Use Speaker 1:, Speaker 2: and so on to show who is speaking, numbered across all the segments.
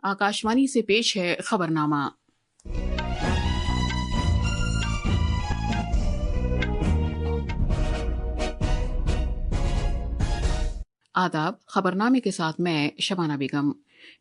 Speaker 1: आकाशवाणी से पेश है खबरनामा। आदाब। खबरनामे के साथ मैं शबाना बेगम।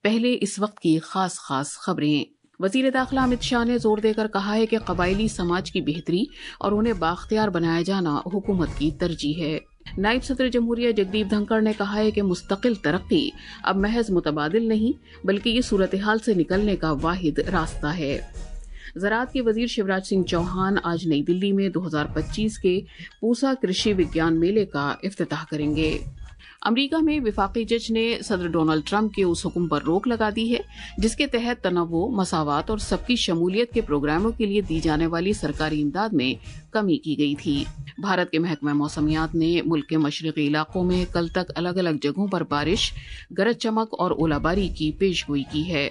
Speaker 1: पहले इस वक्त की खास खबरें। वजीर दाखिला अमित शाह ने जोर देकर कहा है कि कबायली समाज की बेहतरी और उन्हें बाख्तियार बनाया जाना हुकूमत की तरजीह है। नायब सदर जमहूरिया जगदीप धनखड़ ने कहा है कि मुस्तकिल तरक्की अब महज मुतबादिल नहीं बल्कि ये सूरत हाल से निकलने का वाहिद रास्ता है। ज़राअत के वजीर शिवराज सिंह चौहान आज नई दिल्ली में 2025 के पूसा कृषि विज्ञान मेले का इफ्तिताह करेंगे। अमरीका में विफाकी जज ने सदर डोनाल्ड ट्रंप के उस हुक्म पर रोक लगा दी है जिसके तहत तनव्वु, मसावात और सबकी शमूलियत के प्रोग्रामों के लिए दी जाने वाली सरकारी इमदाद में कमी की गई थी। भारत के महकमा मौसमियात ने मुल्क के मशरकी इलाकों में कल तक अलग अलग जगहों पर बारिश, गरज चमक और ओलाबारी की पेशगोई की है।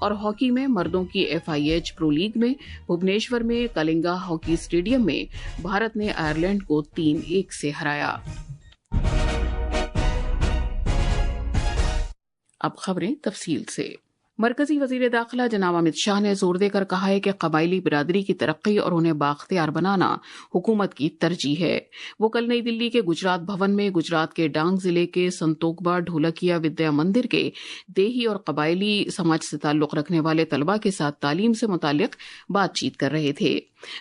Speaker 1: और हॉकी में मर्दों की FIH प्रो लीग में भुवनेश्वर में कलिंगा हॉकी स्टेडियम में भारत ने आयरलैंड को 3-1 से हराया। अब खबरें तफसील से। मरकजी वजीर दाखिला जनाब अमित शाह ने जोर देकर कहा है कि कबायली बिरादरी की तरक्की और उन्हें बाख्तियार बनाना हुकूमत की तरजीह है। वो कल नई दिल्ली के गुजरात भवन में गुजरात के डांग जिले के संतोकबा ढोलकिया विद्या मंदिर के देही और कबायली समाज से ताल्लुक रखने वाले तलबा के साथ तालीम से मुताल्लिक बातचीत कर रहे थे।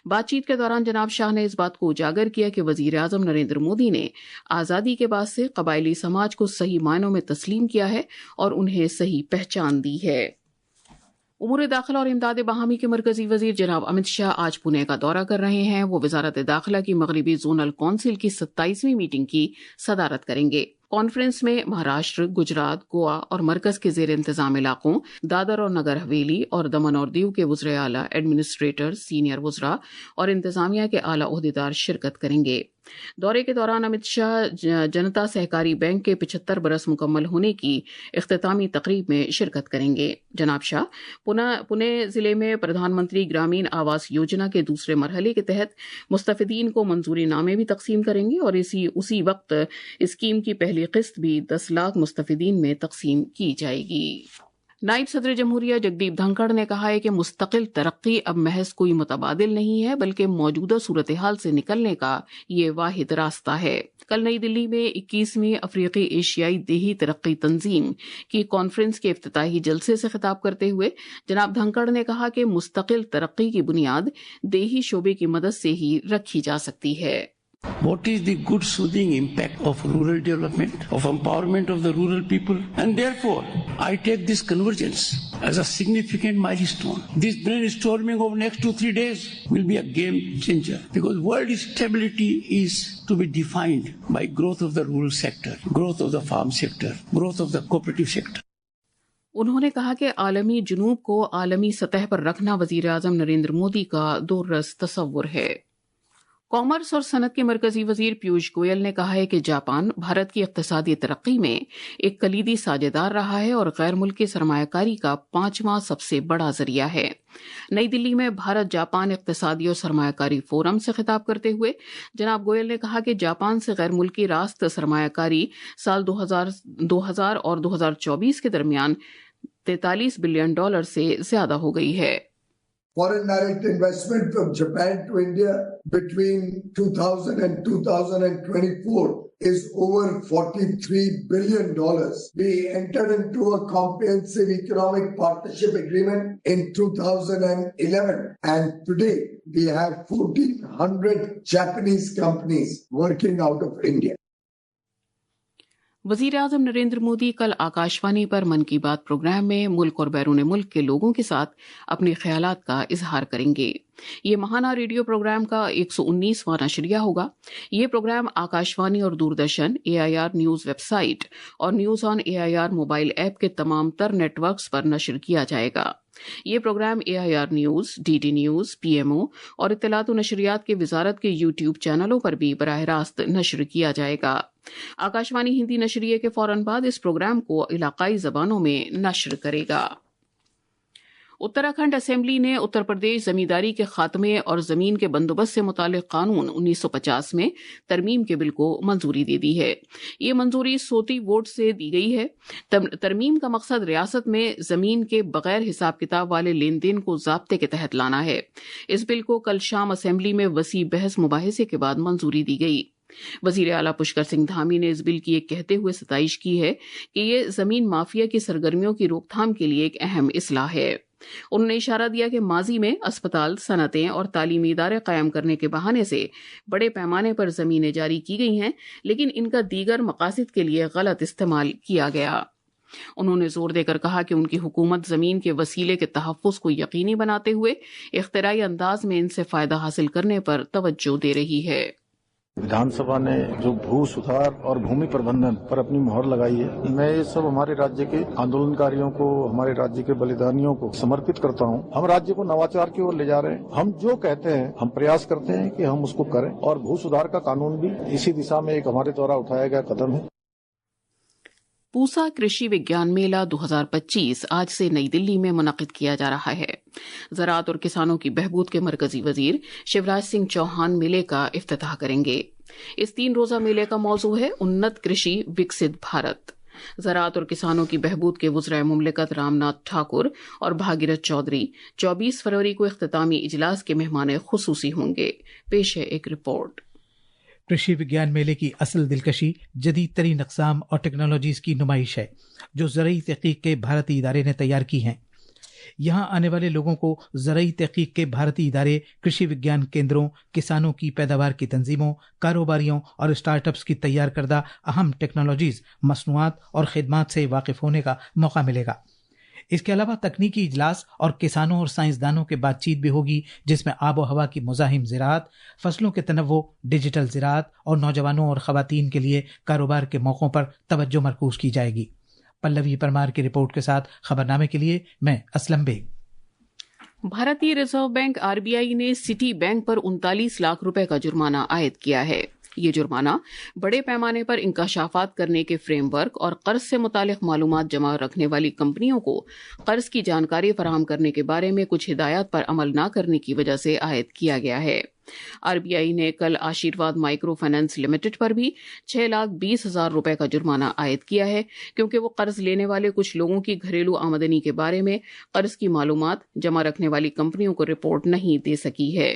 Speaker 1: बातचीत के दौरान जनाब शाह ने इस बात को उजागर किया कि वजीर आजम नरेंद्र मोदी ने आज़ादी के बाद से कबायली समाज को सही मायनों में तस्लीम किया है और उन्हें सही पहचान दी है। उमूर दाखिला और इमदाद बाहमी के मरकजी वजीर जनाब अमित शाह आज पुणे का दौरा कर रहे हैं। वो वजारत दाखिला की मगरबी जोनल कौंसिल की 27वीं मीटिंग की सदारत करेंगे। कॉन्फ्रेंस में महाराष्ट्र, गुजरात, गोवा और मरकज के जेर इंतजाम इलाकों दादर और नगर हवेली और दमन और दीव के वज़रे आला, एडमिनिस्ट्रेटर, सीनियर वज़रा और इंतजामिया के आला ओहदेदार शिरकत करेंगे। दौरे के दौरान अमित शाह जनता सहकारी बैंक के 75 बरस मुकम्मल होने की इख्तितामी तकरीब में शिरकत करेंगे। जनाब शाह पुणे जिले में प्रधानमंत्री ग्रामीण आवास योजना के दूसरे मरहले के तहत मुस्तफिदीन को मंजूरी नामे भी तकसीम करेंगे और उसी वक्त स्कीम की पहली किस्त भी 10 लाख मुस्तफिदीन में तकसीम की जाएगी। नायब सदर जमहूरिया जगदीप धनखड़ ने कहा है कि मुस्तकिल तरक्की अब महज कोई मुतबादिल नहीं है बल्कि मौजूदा सूरत हाल से निकलने का ये वाहिद रास्ता है। कल नई दिल्ली में 21वीं अफ्रीकी एशियाई देही तरक्की तंजीम की कॉन्फ्रेंस के इफ्तिताही जलसे से खिताब करते हुए जनाब धनखड़ ने कहा कि मुस्तकिल तरक्की की बुनियाद देही शोबे की मदद से ही रखी जा सकती है।
Speaker 2: What is the good soothing impact of rural development, of empowerment of the rural people? And therefore, I take this convergence as a significant milestone. This brainstorming of next 2-3 days will be a game changer because world stability is to be defined by growth of the rural sector, growth of the farm sector, growth of the cooperative sector.
Speaker 1: उन्होंने कहा कि आलमी जुनूब को आलमी सतह पर रखना वजीर आजम नरेंद्र मोदी का दूररस तसव्वुर है। कॉमर्स और सनत के मरकजी वजीर पीयूष गोयल ने कहा है कि जापान भारत की इक्तिसादी तरक्की में एक कलीदी साझेदार रहा है और गैर मुल्की सरमायाकारी का 5वां सबसे बड़ा जरिया है। नई दिल्ली में भारत जापान इक्तिसादी और सरमायाकारी फोरम से खिताब करते हुए जनाब गोयल ने कहा कि जापान से गैर मुल्की रास्त सरमायाकारी साल 2000 और 2024 के दरमियान $43 बिलियन से ज्यादा हो गई है।
Speaker 3: Foreign direct investment from Japan to India between 2000 and 2024 is over $43 billion. We entered into a comprehensive economic partnership agreement in 2011 and today we have 1,400 Japanese companies working out of India.
Speaker 1: वजीर आजम नरेंद्र मोदी कल आकाशवाणी पर मन की बात programme में मुल्क और बैरून मुल्क के लोगों के साथ अपने ख्यालात का इजहार करेंगे। ये महाना रेडियो प्रोग्राम का 119वां नशरिया होगा। ये प्रोग्राम आकाशवाणी और दूरदर्शन, AIR न्यूज वेबसाइट और news on AIR mobile app के तमाम तर नेटवर्क्स पर नशर किया जाएगा। ये programme AIR news, DD news, PMO और इत्तलात व नशरियात के वजारत के YouTube चैनलों पर भी बराह रास्त नशर किया जाएगा। आकाशवाणी हिंदी नशरिये के फौरन बाद इस प्रोग्राम को इलाकाई जबानों में नशर करेगा। उत्तराखंड असेंबली ने उत्तर प्रदेश जमींदारी के खात्मे और जमीन के बंदोबस्त से मुतालिक कानून 1950 में तरमीम के बिल को मंजूरी दे दी है। ये मंजूरी सोती वोट से दी गई है। तरमीम का मकसद रियासत में जमीन के बगैर हिसाब किताब वाले लेन देन को ज़ाब्ते के तहत लाना है। इस बिल को कल शाम असेंबली में वसी बहस मुबाहिसे के बाद मंजूरी दी गई। वजीर आला पुष्कर सिंह धामी ने इस बिल की एक कहते हुए सताइश की है कि ये जमीन माफिया की सरगर्मियों की रोकथाम के लिए एक अहम इस्लाह है। उन्होंने इशारा दिया कि माजी में अस्पताल, सनतें और तालीमी इदारे कायम करने के बहाने से बड़े पैमाने पर जमीनें जारी की गई हैं, लेकिन इनका दीगर मकासद के लिए गलत इस्तेमाल किया गया। उन्होंने जोर देकर कहा कि उनकी हुकूमत जमीन के वसीले के तहफ़्फ़ुज़ को यकीनी बनाते हुए इख्तिराई अंदाज में इनसे फायदा हासिल करने पर तवज्जो दे रही है।
Speaker 4: विधानसभा ने जो भू सुधार और भूमि प्रबंधन पर अपनी मोहर लगाई है, मैं ये सब हमारे राज्य के आंदोलनकारियों को, हमारे राज्य के बलिदानियों को समर्पित करता हूँ। हम राज्य को नवाचार की ओर ले जा रहे हैं। हम जो कहते हैं, हम प्रयास करते हैं कि हम उसको करें, और भू सुधार का कानून भी इसी दिशा में एक हमारे द्वारा उठाया गया कदम है।
Speaker 1: पूसा कृषि विज्ञान मेला 2025 आज से नई दिल्ली में मुनक़िद किया जा रहा है। ज़राअत और किसानों की बहबूद के मरकजी वजीर शिवराज सिंह चौहान मेले का इफ्तिताह करेंगे। इस 3 रोज़ा मेले का मौजू है उन्नत कृषि विकसित भारत। ज़राअत और किसानों की बहबूद के वज़राए मुमलिकत रामनाथ ठाकुर और भागीरथ चौधरी 24 फरवरी को इख्तितामी इजलास के मेहमान खुसूसी होंगे। पेश है एक रिपोर्ट।
Speaker 5: कृषि विज्ञान मेले की असल दिलकशी जदीद तरीन अक़साम और टेक्नोलॉजीज़ की नुमाइश है जो ज़रई तहक़ीक़ के भारतीय इदारे ने तैयार की हैं। यहाँ आने वाले लोगों को ज़रई तहक़ीक़ के भारतीय इदारे, कृषि विज्ञान केंद्रों, किसानों की पैदावार की तंजीमों, कारोबारियों और स्टार्टअप्स की तैयार करदा अहम टेक्नोलॉजीज़, मसनूआत और खिदमात से वाकिफ़ होने का मौका मिलेगा। इसके अलावा तकनीकी इजलास और किसानों और साइंसदानों के बातचीत भी होगी, जिसमें आबो हवा की मुज़ाहिम ज़राअत, फसलों के तनव्वुर, डिजिटल ज़राअत और नौजवानों और ख़वातीन के लिए कारोबार के मौक़ों पर तवज्जो मरकूज़ की जाएगी। पल्लवी परमार की रिपोर्ट के साथ खबरनामे के लिए मैं असलम बेग।
Speaker 1: भारतीय रिजर्व बैंक आरबीआई ने सिटी बैंक पर 39 लाख रुपए का जुर्माना आयद किया है। ये जुर्माना बड़े पैमाने पर इंकशाफात करने के फ्रेमवर्क और कर्ज से मुतालिक मालूमात जमा रखने वाली कंपनियों को कर्ज की जानकारी फराहम करने के बारे में कुछ हिदायत पर अमल न करने की वजह से आयद किया गया है। आरबीआई ने कल आशीर्वाद माइक्रो फाइनेंस लिमिटेड पर भी 6,20,000 रुपए का जुर्माना आयद किया है, क्योंकि वो कर्ज लेने वाले कुछ लोगों की घरेलू आमदनी के बारे में कर्ज की मालूमात जमा रखने वाली कंपनियों को रिपोर्ट नहीं दे सकी है।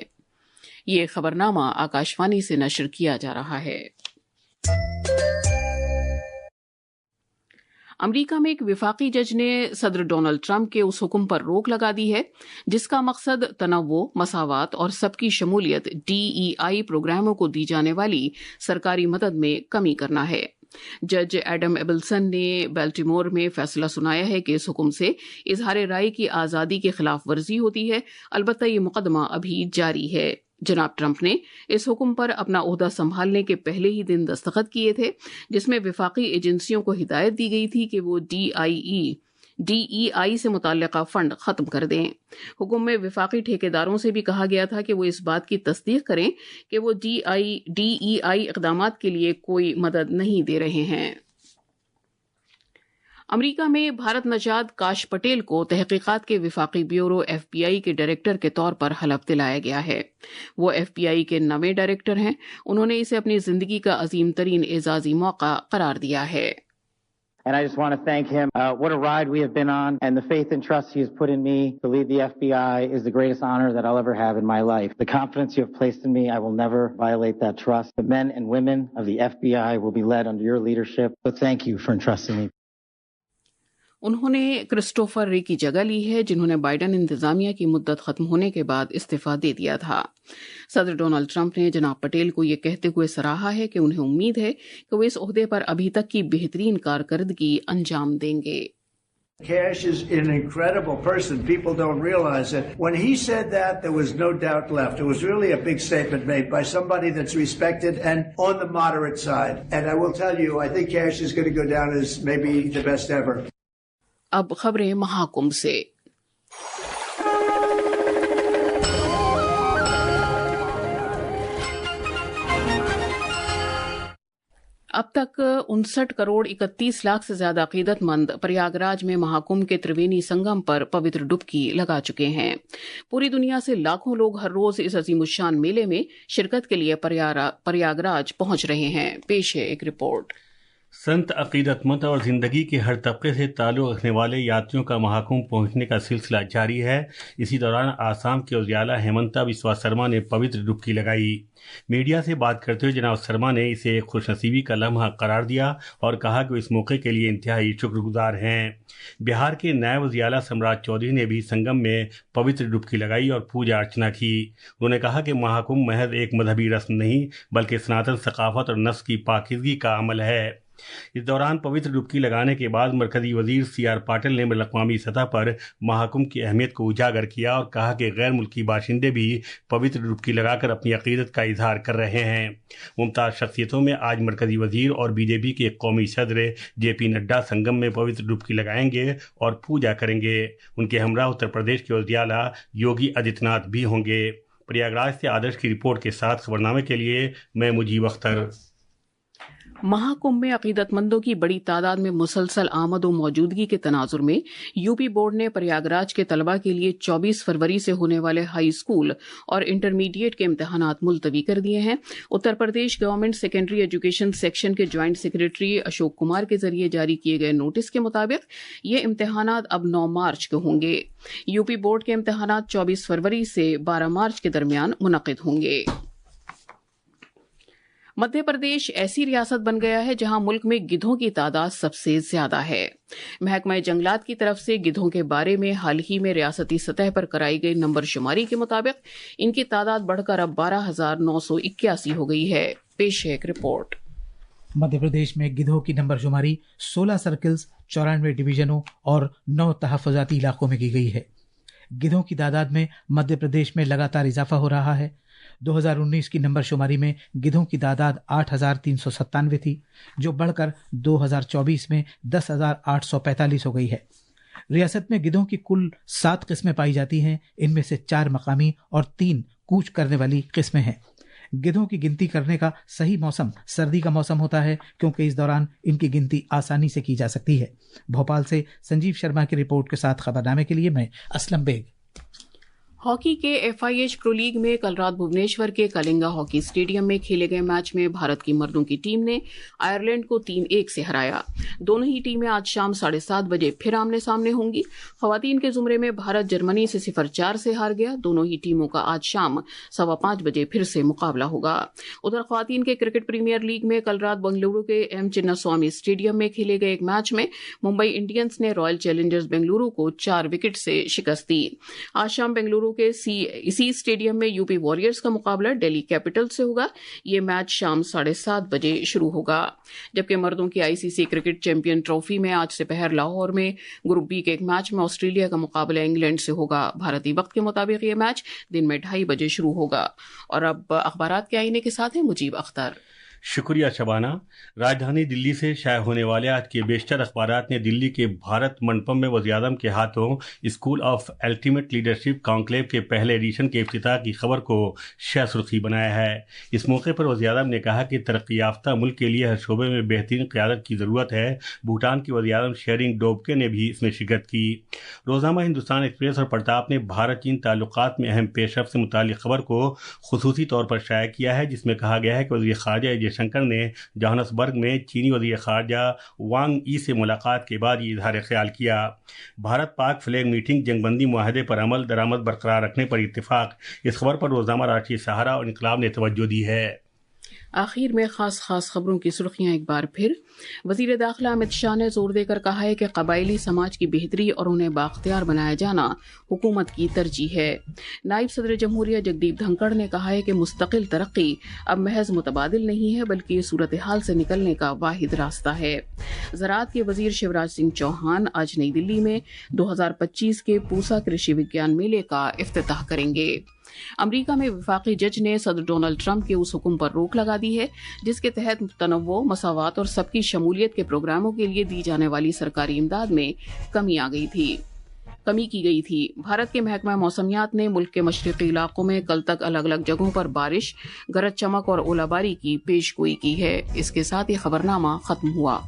Speaker 1: ये खबरनामा आकाशवाणी से नशर किया जा रहा है। अमेरिका में एक विफाकी जज ने सदर डोनाल्ड ट्रंप के उस हुक्म पर रोक लगा दी है जिसका मकसद तनव्वुर, मसावात और सबकी शमूलियत DEI प्रोग्रामों को दी जाने वाली सरकारी मदद में कमी करना है। जज एडम एबल्सन ने बेल्टिमोर में फैसला सुनाया है कि इस हुक्म से इजहार राय की आज़ादी की खिलाफ वर्जी होती है। अलबत्ता ये मुकदमा अभी जारी है। जनाब ट्रंप ने इस हुक्म पर अपना ओहदा संभालने के पहले ही दिन दस्तखत किए थे, जिसमें विफाकी एजेंसियों को हिदायत दी गई थी कि वो DEI से मुताल्लिका फंड खत्म कर दें। हुक्म में विफाकी ठेकेदारों से भी कहा गया था कि वो इस बात की तस्दीक करें कि वो DEI इक़दामात के लिए कोई मदद नहीं दे रहे हैं। अमेरिका में भारत नजाद काश पटेल को तहकीकात के विफाकी ब्यूरो FBI के डायरेक्टर के तौर पर हलफ दिलाया गया है। वो FBI के नवे डायरेक्टर हैं। उन्होंने इसे अपनी जिंदगी का अजीम तरीन एजाजी मौका करार दिया है।
Speaker 6: And I just want to thank him. What a ride we have been on, and the faith and trust he has put in me to lead the FBI is the greatest honor that I'll ever have in my life. The confidence you have placed in me, I will never violate that trust. The men and women of the FBI will be led under your leadership. So thank you for entrusting me.
Speaker 1: उन्होंने Christopher रे की जगह ली है, जिन्होंने Biden इंतजामिया की मुद्दत खत्म होने के बाद इस्तीफा दे दिया था। सदर डोनाल्ड ट्रंप ने जनाब पटेल को ये कहते हुए सराहा है कि उन्हें उम्मीद है कि वो इस ओहदे पर अभी तक की बेहतरीन कारकर्दगी अंजाम देंगे।
Speaker 7: Kash is an incredible person. People don't realize it. When he said that, there was no doubt left. It was really a big statement made by somebody that's respected and on the moderate side. And I will tell you, I think Kash is going to go down as maybe the best ever.
Speaker 1: अब खबरें महाकुंभ से। अब तक 59 करोड़ 31 लाख से ज्यादा अकीदतमंद प्रयागराज में महाकुंभ के त्रिवेणी संगम पर पवित्र डुबकी लगा चुके हैं। पूरी दुनिया से लाखों लोग हर रोज इस अजीमुशान मेले में शिरकत के लिए प्रयागराज पहुंच रहे हैं। पेश है एक रिपोर्ट।
Speaker 8: संत अकीदतमंद और ज़िंदगी के हर तबके से ताल्लुक़ रखने वाले यात्रियों का महाकुंभ पहुंचने का सिलसिला जारी है। इसी दौरान आसाम के उजियाला हेमंता बिस्वा शर्मा ने पवित्र डुबकी लगाई। मीडिया से बात करते हुए जनाब शर्मा ने इसे एक खुशनसीबी का लम्हा करार दिया और कहा कि इस मौके के लिए इंतहाई शुक्रगुजार हैं। बिहार के नायब उजियाला सम्राट चौधरी ने भी संगम में पवित्र डुबकी लगाई और पूजा अर्चना की। उन्होंने कहा कि महाकुंभ महज एक मजहबी रस्म नहीं बल्कि सनातन सकाफत और नस्ल की पाकीज़गी का अमल है। इस दौरान पवित्र डुबकी लगाने के बाद मरकजी वजीर CR पाटिल ने बैनुल-अक़वामी सतह पर महाकुंभ की अहमियत को उजागर किया और कहा कि गैर मुल्की बाशिंदे भी पवित्र डुबकी लगाकर अपनी अकीदत का इजहार कर रहे हैं। मुमताज़ शख्सियतों में आज मरकजी वजीर और BJP के कौमी सदर JP नड्डा संगम में पवित्र डुबकी लगाएंगे और पूजा करेंगे। उनके हमरा उत्तर प्रदेश के उजियाला योगी आदित्यनाथ भी होंगे। प्रयागराज से आदर्श की रिपोर्ट के साथ खबरनामे के लिए मैं मुजीब अख्तर।
Speaker 1: महाकुंभ में अकीदतमंदों की बड़ी तादाद में मुसलसल आमद व मौजूदगी के तनाजुर में यूपी बोर्ड ने प्रयागराज के तलबा के लिए 24 फरवरी से होने वाले हाई स्कूल और इंटरमीडिएट के इम्तहानात मुलतवी कर दिए हैं। Uttar Pradesh government secondary education section के ज्वाइंट सेक्रेटरी अशोक कुमार के जरिए जारी किए गए नोटिस के मुताबिक ये इम्तहानात अब 9 मार्च को होंगे। यूपी बोर्ड के इम्तहानात 24 फरवरी से 12 मार्च के दरमियान मुनक़िद होंगे। मध्य प्रदेश ऐसी रियासत बन गया है जहां मुल्क में गिद्धों की तादाद सबसे ज्यादा है। महकमा जंगलात की तरफ से गिद्धों के बारे में हाल ही में रियासती सतह पर कराई गई नंबर शुमारी के मुताबिक इनकी तादाद बढ़कर अब 12,981 हो गई है। पेश है एक रिपोर्ट।
Speaker 5: मध्य प्रदेश में गिद्धों की नंबर शुमारी 16 सर्किल्स, 94 डिवीजनों और 9 तहफ़्फ़ुज़ाती इलाकों में की गई है। गिद्धों की तादाद में मध्य प्रदेश में लगातार इजाफा हो रहा है। 2019 की नंबर शुमारी में गिद्धों की तादाद 8,397 थी, जो बढ़कर 2024 में 10,845 हो गई है। रियासत में गिद्धों की कुल 7 किस्में पाई जाती हैं। इनमें से 4 मकामी और 3 कूच करने वाली किस्में हैं। गिद्धों की गिनती करने का सही मौसम सर्दी का मौसम होता है, क्योंकि इस दौरान इनकी गिनती आसानी से की जा सकती है। भोपाल से संजीव शर्मा की रिपोर्ट के साथ खबरनामे के लिए मैं असलम बेग।
Speaker 1: हॉकी के FIH प्रो लीग में कल रात भुवनेश्वर के कलिंगा हॉकी स्टेडियम में खेले गए मैच में भारत की मर्दों की टीम ने आयरलैंड को 3-1 से हराया। दोनों ही टीमें आज शाम 7:30 बजे फिर आमने सामने होंगी। खवातीन के जुमरे में भारत जर्मनी से 0-4 से हार गया। दोनों ही टीमों का आज शाम 5:15 बजे फिर से मुकाबला होगा। उधर खवातीन के क्रिकेट प्रीमियर लीग में कल रात बेंगलुरु के M चिन्नास्वामी स्टेडियम में खेले गए एक मैच में मुंबई इंडियंस ने रॉयल चैलेंजर्स बेंगलुरु को 4 विकेट से शिकस्त दी। आज शाम बेंगलुरु के इसी स्टेडियम में यूपी वॉरियर्स का मुकाबला दिल्ली कैपिटल से होगा। ये मैच शाम 7:30 बजे शुरू होगा। जबकि मर्दों की ICC क्रिकेट चैंपियन ट्रॉफी में आज दोपहर लाहौर में ग्रुप B के एक मैच में ऑस्ट्रेलिया का मुकाबला इंग्लैंड से होगा। भारतीय वक्त के मुताबिक ये मैच दिन में 2:30 बजे शुरू होगा। और अब अखबारात के आईने के साथ है मुजीब अख्तर।
Speaker 8: शुक्रिया शबाना। राजधानी दिल्ली से शाया होने वाले आज के बेशतर अखबारात ने दिल्ली के भारत मंडपम में वज़ीर-ए-आज़म के हाथों school of ultimate leadership conclave के पहले एडिशन के इफ्तिताह की खबर को शाह सुर्खी बनाया है। इस मौके पर वज़ीर-ए-आज़म ने कहा कि तरक्की याफ्ता मुल्क के लिए हर शोबे में बेहतरीन क़यादत की ज़रूरत है। भूटान की वज़ीर-ए-आज़म शेरिंग डोबके ने भी इसमें शिरकत की। रोज़नामा हिंदुस्तान एक्सप्रेस और प्रताप ने भारत चीन ताल्लुकात में अहम पेशरफ से मुताल्लिक़ खबर को खुसूसी तौर पर शाया किया है, जिसमें कहा गया है कि वज़ीर ख़ारजा शंकर ने जोहान्सबर्ग में चीनी वज़ीर ख़ारजा वांग यी से मुलाकात के बाद ये इज़हार ख्याल किया। भारत पाक फ्लैग मीटिंग जंगबंदी मुआहदे पर अमल दरामद बरकरार रखने पर इत्तेफाक। इस खबर पर रोज़नामा राष्ट्रीय सहारा और इनकलाब ने तवज्जो दी है।
Speaker 1: आखिर में खास खबरों की सुर्खियां एक बार फिर। वजीर दाखिला अमित शाह ने जोर देकर कहा है कि कबायली समाज की बेहतरी और उन्हें बाख्तियार बनाया जाना हुकूमत की तरजीह है। नायब सदर जमहूरिया जगदीप धनखड़ ने कहा है कि मुस्तकिल तरक्की अब महज मुतबादिल नहीं है, बल्कि सूरत हाल से निकलने का वाहिद रास्ता है। ज़राअत के वजीर शिवराज सिंह चौहान आज नई दिल्ली में 2025 के पूसा कृषि विज्ञान मेले का इफ्तिताह करेंगे। अमेरिका में वफाकी जज ने सदर डोनाल्ड ट्रंप के उस हुक्म पर रोक लगा दी है जिसके तहत तनव्वुअ, मसावात और सबकी शमूलियत के प्रोग्रामों के लिए दी जाने वाली सरकारी इमदाद में कमी आ गई थी। کمی کی گئی تھی۔ بھارت کے محکمہ موسمیات نے ملک کے مشرقی علاقوں میں کل تک الگ الگ جگہوں پر بارش، گرج چمک اور اولہ باری کی پیش گوئی کی ہے۔ اس کے ساتھ یہ خبرنامہ ختم ہوا۔